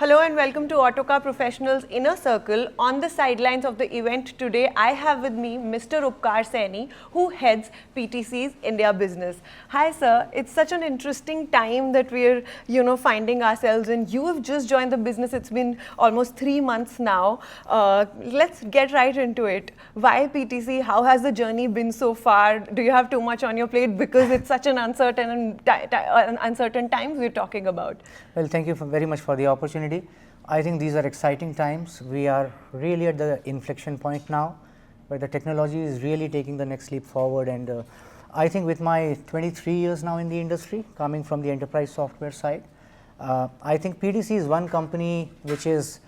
Hello and welcome to Autocar Professionals Inner Circle. On the sidelines of the event today, I have with me Mr. Upkar Saini, who heads PTC's India business. Hi sir, it's such an interesting time that we're, finding ourselves in. You have just joined the business, it's been almost 3 months now. Let's get right into it. Why PTC? How has the journey been so far? Do you have too much on your plate? Because it's such an uncertain times we're talking about. Well, thank you very much for the opportunity. I think these are exciting times. We are really at the inflection point now, where the technology is really taking the next leap forward. And I think with my 23 years now in the industry, coming from the enterprise software side, I think PTC is one company which is,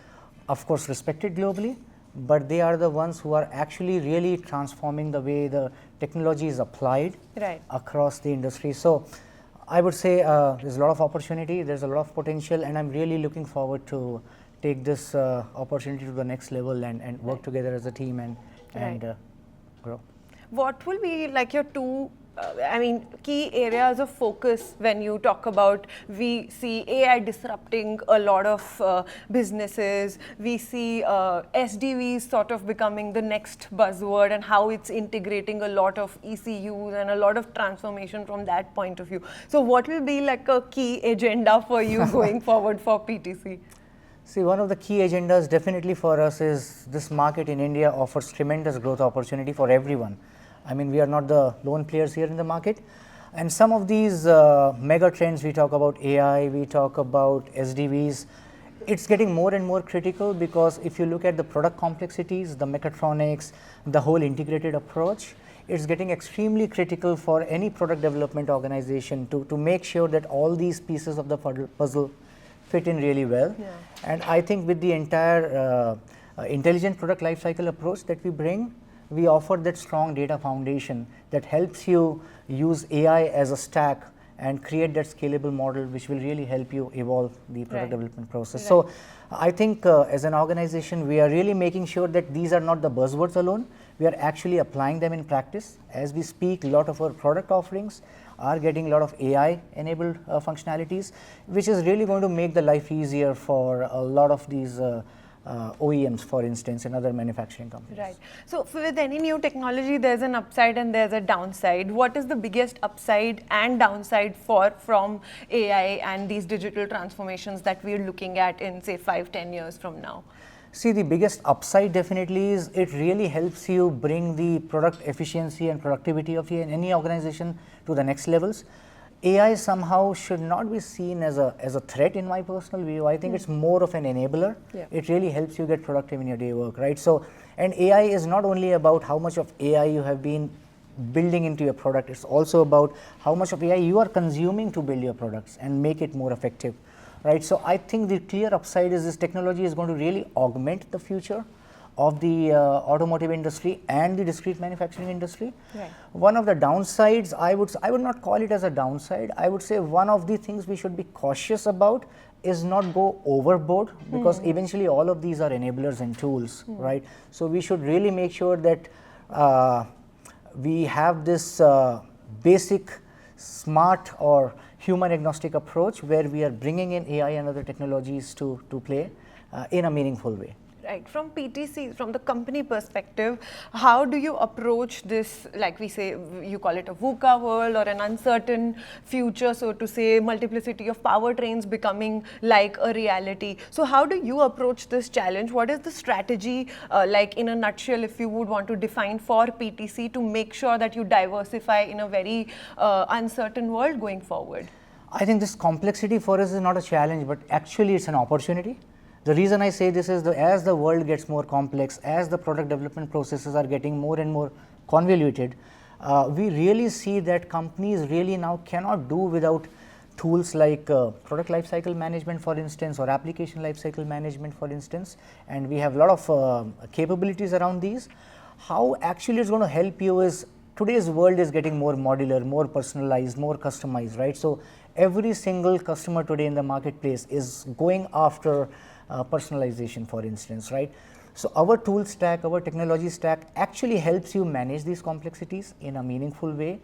of course, respected globally, but they are the ones who are actually really transforming the way the technology is applied across the industry. So I would say there's a lot of opportunity, there's a lot of potential, and I'm really looking forward to take this opportunity to the next level and work together as a team and grow. What will be like your two key areas of focus when you talk about, we see AI disrupting a lot of businesses, we see SDVs sort of becoming the next buzzword and how it's integrating a lot of ECUs and a lot of transformation from that point of view. So what will be like a key agenda for you going forward for PTC? See, one of the key agendas definitely for us is this market in India offers tremendous growth opportunity for everyone. I mean, we are not the lone players here in the market. And some of these mega trends, we talk about AI, we talk about SDVs, it's getting more and more critical because if you look at the product complexities, the mechatronics, the whole integrated approach, it's getting extremely critical for any product development organization to make sure that all these pieces of the puzzle fit in really well. Yeah. And I think with the entire intelligent product lifecycle approach that we bring, we offer that strong data foundation that helps you use AI as a stack and create that scalable model which will really help you evolve the product development process. So I think as an organization, we are really making sure that these are not the buzzwords alone. We are actually applying them in practice. As we speak, a lot of our product offerings are getting a lot of AI enabled functionalities, which is really going to make the life easier for a lot of these OEMs, for instance, and other manufacturing companies. Right. So with any new technology, there's an upside and there's a downside. What is the biggest upside and downside from AI and these digital transformations that we're looking at in, say, 5-10 years from now? See, the biggest upside definitely is it really helps you bring the product efficiency and productivity of any organization to the next levels. AI somehow should not be seen as a threat in my personal view. I think it's more of an enabler. Yeah. It really helps you get productive in your day work, right? So, and AI is not only about how much of AI you have been building into your product, it's also about how much of AI you are consuming to build your products and make it more effective, right? So I think the clear upside is this technology is going to really augment the future of the automotive industry and the discrete manufacturing industry. Right. One of the downsides, I would not call it as a downside. I would say one of the things we should be cautious about is not go overboard, because eventually all of these are enablers and tools, right? So we should really make sure that we have this basic smart or human agnostic approach where we are bringing in AI and other technologies to play in a meaningful way. Right. From PTC, from the company perspective, how do you approach this, like we say, you call it a VUCA world or an uncertain future, so to say, multiplicity of powertrains becoming like a reality. So how do you approach this challenge? What is the strategy, like in a nutshell, if you would want to define for PTC to make sure that you diversify in a very uncertain world going forward? I think this complexity for us is not a challenge, but actually it's an opportunity. The reason I say this is as the world gets more complex, as the product development processes are getting more and more convoluted, we really see that companies really now cannot do without tools like product lifecycle management, for instance, or application lifecycle management, for instance, and we have a lot of capabilities around these. How actually it's going to help you is today's world is getting more modular, more personalized, more customized, right? So every single customer today in the marketplace is going after personalization, for instance, right? So our tool stack, our technology stack actually helps you manage these complexities in a meaningful way.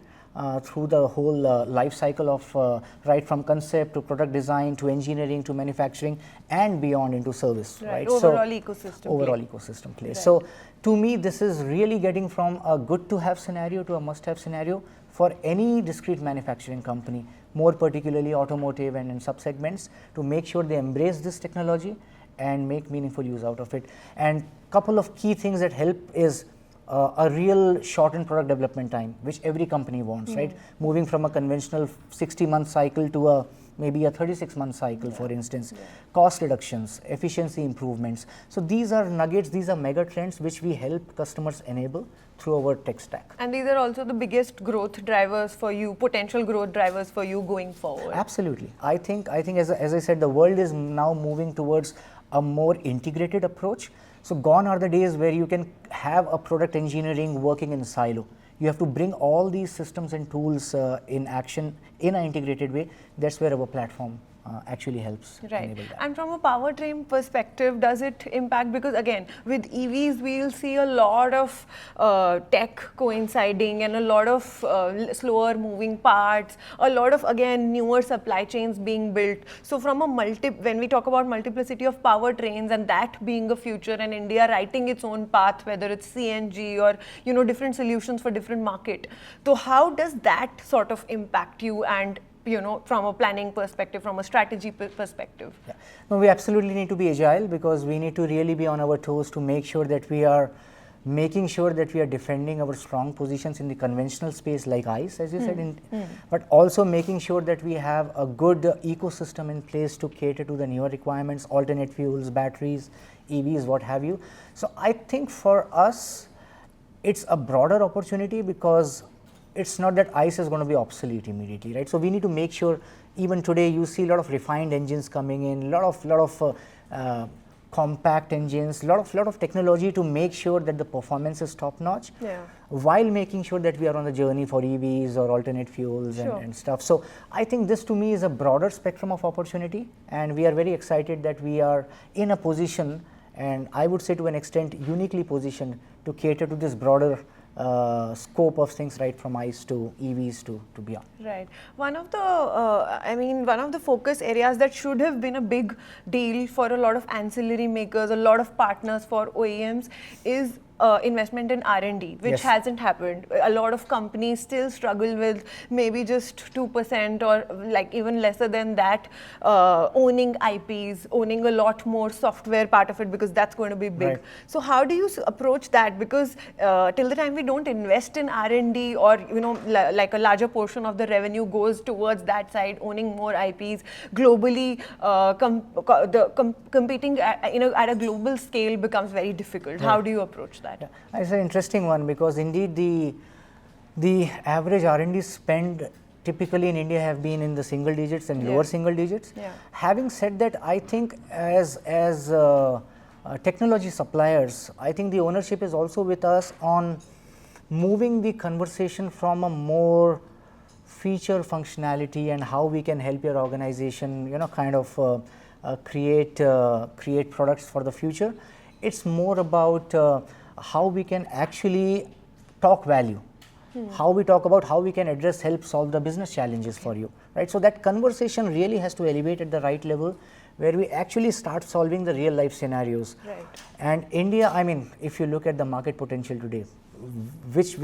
through the whole life cycle of right from concept to product design to engineering to manufacturing and beyond into service. Right. Overall ecosystem. Overall ecosystem play. So to me, this is really getting from a good to have scenario to a must have scenario for any discrete manufacturing company, more particularly automotive and in subsegments, to make sure they embrace this technology and make meaningful use out of it. And couple of key things that help is a real shortened product development time, which every company wants, right? Moving from a conventional 60-month cycle to a maybe a 36-month cycle, for instance. Cost reductions, efficiency improvements. So these are nuggets, these are mega trends which we help customers enable through our tech stack. And these are also the biggest growth drivers for you, potential growth drivers for you going forward. Absolutely. I think as I said, the world is now moving towards a more integrated approach. So gone are the days where you can have a product engineering working in silo. You have to bring all these systems and tools in action in an integrated way. That's where our platform actually helps enable that. And from a powertrain perspective, does it impact? Because again, with EVs, we'll see a lot of tech coinciding and a lot of slower moving parts, a lot of, again, newer supply chains being built. So from a when we talk about multiplicity of powertrains and that being a future and India writing its own path, whether it's CNG or, you know, different solutions for different market. So how does that sort of impact you and, you know, from a planning perspective, from a strategy perspective? Yeah. No, we absolutely need to be agile because we need to really be on our toes to make sure that we are making sure that we are defending our strong positions in the conventional space like ICE, as you said, but also making sure that we have a good ecosystem in place to cater to the newer requirements, alternate fuels, batteries, EVs, what have you. So I think for us, it's a broader opportunity because it's not that ICE is going to be obsolete immediately, right? So we need to make sure, even today you see a lot of refined engines coming in, lot of compact engines, lot of technology to make sure that the performance is top notch, while making sure that we are on the journey for EVs or alternate fuels and stuff. So I think this to me is a broader spectrum of opportunity, and we are very excited that we are in a position, and I would say to an extent uniquely positioned to cater to this broader scope of things, right from ICE to EVs to beyond. Right. One of the focus areas that should have been a big deal for a lot of ancillary makers, a lot of partners for OEMs is investment in R&D, which hasn't happened. A lot of companies still struggle with maybe just 2% or like even lesser than that, owning IPs, owning a lot more software part of it, because that's going to be big. Right. So how do you approach that? Because till the time we don't invest in R&D, or, you know, like a larger portion of the revenue goes towards that side, owning more IPs globally, competing at a global scale becomes very difficult. How do you approach that? Yeah. It's an interesting one because indeed the average R&D spend typically in India have been in the single digits and lower single digits. Having said that, I think as technology suppliers, I think the ownership is also with us on moving the conversation from a more feature functionality and how we can help your organization, you know, kind of create products for the future. It's more about how we can actually talk value, how we talk about how we can help solve the business challenges for you, right? So that conversation really has to elevate at the right level where we actually start solving the real life scenarios. Right. And India, I mean, if you look at the market potential today, which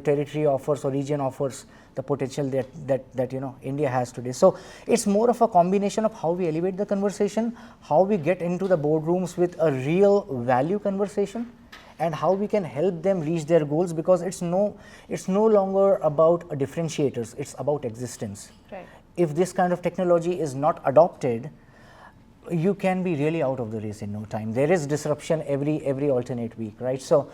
territory offers or region offers the potential that you know India has today. So it's more of a combination of how we elevate the conversation, how we get into the boardrooms with a real value conversation, and how we can help them reach their goals, because it's no longer about differentiators, it's about existence. Right. If this kind of technology is not adopted, you can be really out of the race in no time. There is disruption every alternate week, right? So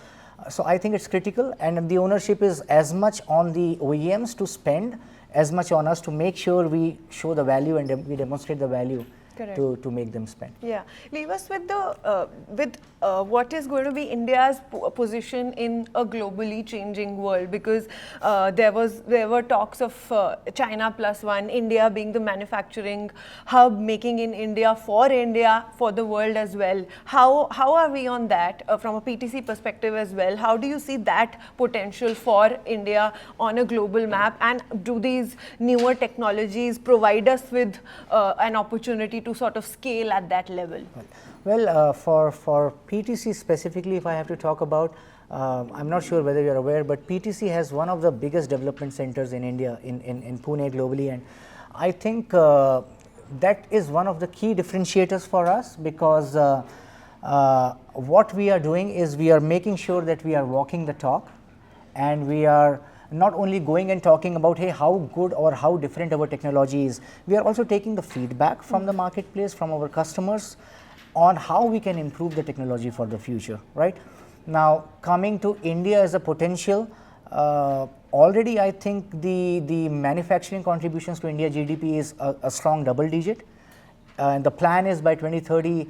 I think it's critical, and the ownership is as much on the OEMs to spend, as much on us to make sure we show the value and we demonstrate the value Correct. to make them spend. Yeah, leave us with the what is going to be India's position in a globally changing world, because there were talks of China plus one, India being the manufacturing hub, making in India, for the world as well. How are we on that from a PTC perspective as well? How do you see that potential for India on a global map, and do these newer technologies provide us with an opportunity to sort of scale at that level? Well, for PTC specifically, if I have to talk about, I'm not sure whether you're aware, but PTC has one of the biggest development centers in India, in Pune globally, and I think that is one of the key differentiators for us, because what we are doing is we are making sure that we are walking the talk, and we are not only going and talking about, hey, how good or how different our technology is, we are also taking the feedback from the marketplace, from our customers, on how we can improve the technology for the future, right? Now, coming to India as a potential, already I think the manufacturing contributions to India GDP is a strong double digit. And the plan is by 2030,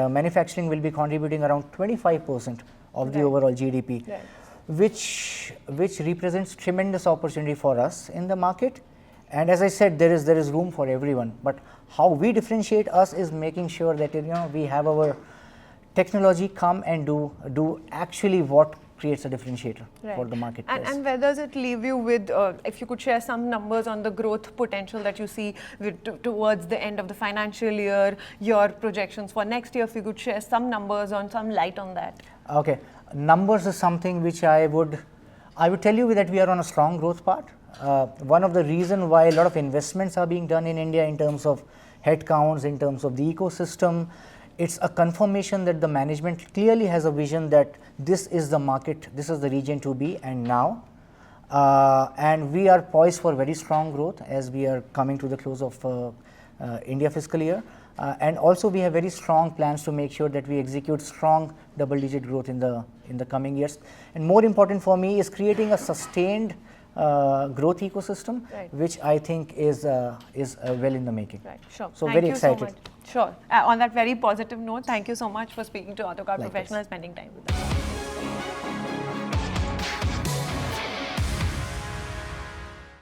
manufacturing will be contributing around 25% of the overall GDP. Right. Which represents tremendous opportunity for us in the market. And as I said, there is room for everyone. But how we differentiate us is making sure that we have our technology come and do actually what creates a differentiator for the marketplace. And where does it leave you with, if you could share some numbers on the growth potential that you see towards the end of the financial year, your projections for next year, if you could share some numbers on, some light on that. Okay. Numbers is something which I would tell you that we are on a strong growth path. One of the reasons why a lot of investments are being done in India in terms of headcounts, in terms of the ecosystem, it's a confirmation that the management clearly has a vision that this is the market, this is the region to be, and now. And we are poised for very strong growth as we are coming to the close of India fiscal year. And also we have very strong plans to make sure that we execute strong double-digit growth in the coming years. And more important for me is creating a sustained growth ecosystem, which I think is well in the making. Right, sure. So thank very excited. So much. Sure. On that very positive note, thank you so much for speaking to Autocar Likewise. Professional, spending time with us.